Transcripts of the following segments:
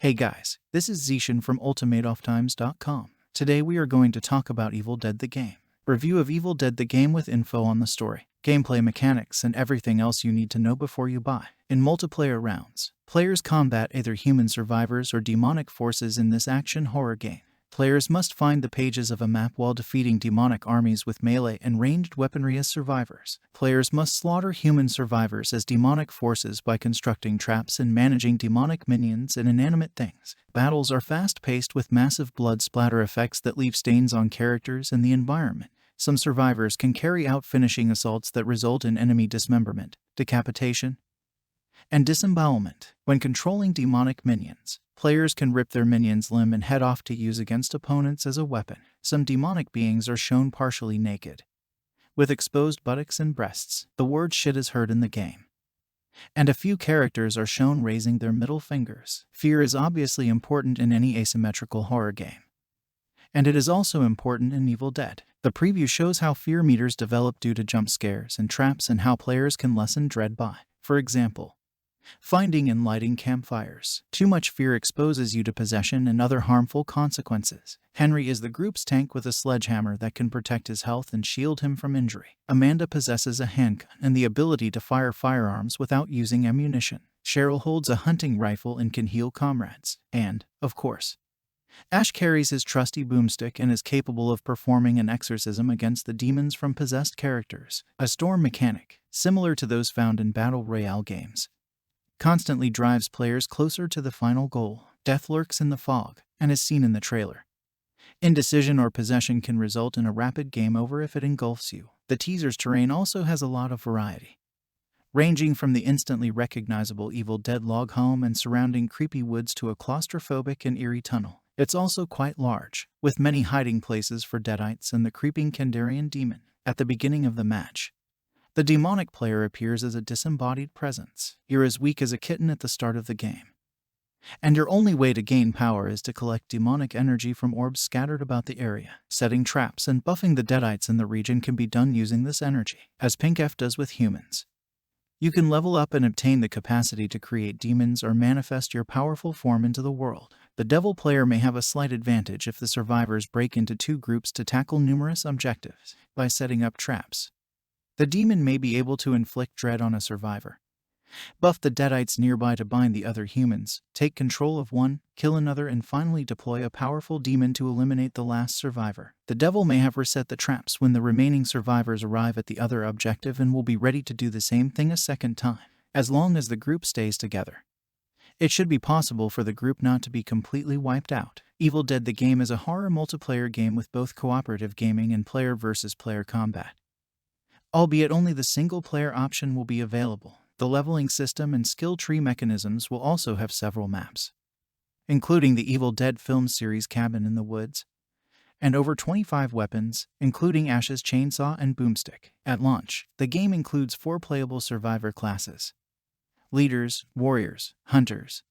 Hey guys, this is Zishan from ultimateofftimes.com. Today we are going to talk about Evil Dead the game. Review of Evil Dead the game with info on the story, gameplay mechanics, and everything else you need to know before you buy. In multiplayer rounds, players combat either human survivors or demonic forces in this action horror game. Players must find the pages of a map while defeating demonic armies with melee and ranged weaponry as survivors. Players must slaughter human survivors as demonic forces by constructing traps and managing demonic minions and inanimate things. Battles are fast-paced with massive blood splatter effects that leave stains on characters and the environment. Some survivors can carry out finishing assaults that result in enemy dismemberment, decapitation, and disembowelment. When controlling demonic minions, players can rip their minion's limb and head off to use against opponents as a weapon. Some demonic beings are shown partially naked, with exposed buttocks and breasts. The word shit is heard in the game, and a few characters are shown raising their middle fingers. Fear is obviously important in any asymmetrical horror game, and it is also important in Evil Dead. The preview shows how fear meters develop due to jump scares and traps and how players can lessen dread by, for example, finding and lighting campfires. Too much fear exposes you to possession and other harmful consequences. Henry is the group's tank with a sledgehammer that can protect his health and shield him from injury. Amanda possesses a handgun and the ability to fire firearms without using ammunition. Cheryl holds a hunting rifle and can heal comrades. And, of course, Ash carries his trusty boomstick and is capable of performing an exorcism against the demons from possessed characters. A storm mechanic, similar to those found in Battle Royale games, constantly drives players closer to the final goal. Death lurks in the fog, and is seen in the trailer. Indecision or possession can result in a rapid game over if it engulfs you. The teaser's terrain also has a lot of variety, ranging from the instantly recognizable Evil Dead log home and surrounding creepy woods to a claustrophobic and eerie tunnel. It's also quite large, with many hiding places for Deadites and the creeping Kandarian demon. At the beginning of the match, the demonic player appears as a disembodied presence. You're as weak as a kitten at the start of the game, and your only way to gain power is to collect demonic energy from orbs scattered about the area. Setting traps and buffing the Deadites in the region can be done using this energy. As Pink F does with humans, you can level up and obtain the capacity to create demons or manifest your powerful form into the world. The Devil player may have a slight advantage if the survivors break into two groups to tackle numerous objectives. By setting up traps, the demon may be able to inflict dread on a survivor, buff the Deadites nearby to bind the other humans, take control of one, kill another, and finally deploy a powerful demon to eliminate the last survivor. The Devil may have reset the traps when the remaining survivors arrive at the other objective and will be ready to do the same thing a second time. As long as the group stays together, it should be possible for the group not to be completely wiped out. Evil Dead the game is a horror multiplayer game with both cooperative gaming and player versus player combat, albeit only the single-player option will be available. The leveling system and skill tree mechanisms will also have several maps, including the Evil Dead film series Cabin in the Woods, and over 25 weapons, including Ash's chainsaw and boomstick. At launch, the game includes 4 playable survivor classes: leaders, warriors, hunters,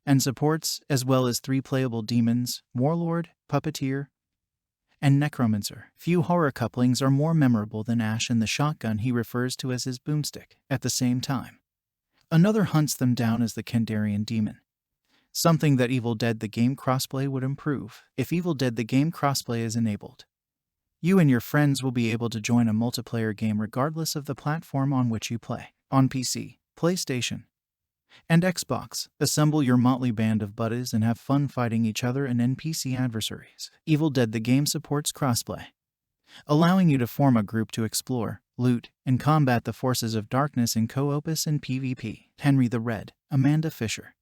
and supports, as well as 3 playable demons: warlord, puppeteer, and necromancer. Few horror couplings are more memorable than Ash and the shotgun he refers to as his boomstick. At the same time, another hunts them down as the Kandarian demon, something that Evil Dead the game crossplay would improve. If Evil Dead the game crossplay is enabled, you and your friends will be able to join a multiplayer game regardless of the platform on which you play. On PC, PlayStation, and Xbox, assemble your motley band of buddies and have fun fighting each other and NPC adversaries. Evil Dead the game supports crossplay, allowing you to form a group to explore, loot, and combat the forces of darkness in co-opus and PvP. Henry the Red, Amanda Fisher,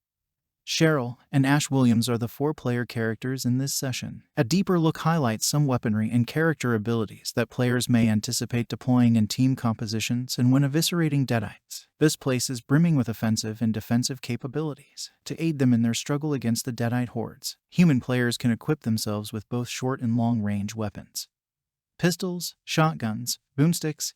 Cheryl, and Ash Williams are the 4-player characters in this session. A deeper look highlights some weaponry and character abilities that players may anticipate deploying in team compositions and when eviscerating Deadites. This place is brimming with offensive and defensive capabilities to aid them in their struggle against the Deadite hordes. Human players can equip themselves with both short and long-range weapons: pistols, shotguns, boomsticks,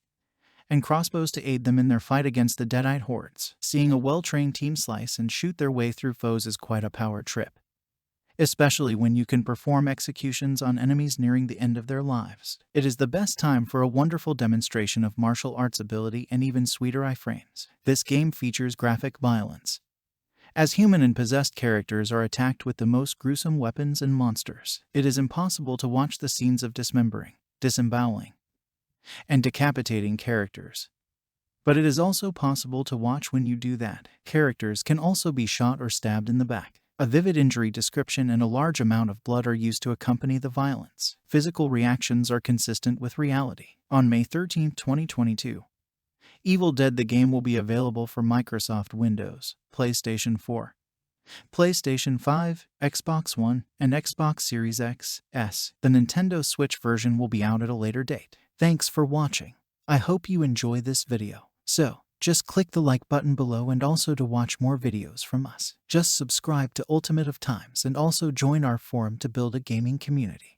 and crossbows to aid them in their fight against the Deadite hordes. Seeing a well-trained team slice and shoot their way through foes is quite a power trip, especially when you can perform executions on enemies nearing the end of their lives. It is the best time for a wonderful demonstration of martial arts ability and even sweeter iframes. This game features graphic violence, As human and possessed characters are attacked with the most gruesome weapons and monsters, it is impossible to watch the scenes of dismembering, disemboweling, and decapitating characters. But it is also possible to watch when you do that. Characters can also be shot or stabbed in the back. A vivid injury description and a large amount of blood are used to accompany the violence. Physical reactions are consistent with reality. On May 13, 2022, Evil Dead the game will be available for Microsoft Windows, PlayStation 4, PlayStation 5, Xbox One, and Xbox Series X, S. The Nintendo Switch version will be out at a later date. Thanks for watching. I hope you enjoy this video. So, just click the like button below, and also to watch more videos from us. Just subscribe to Ultimate of Times and also join our forum to build a gaming community.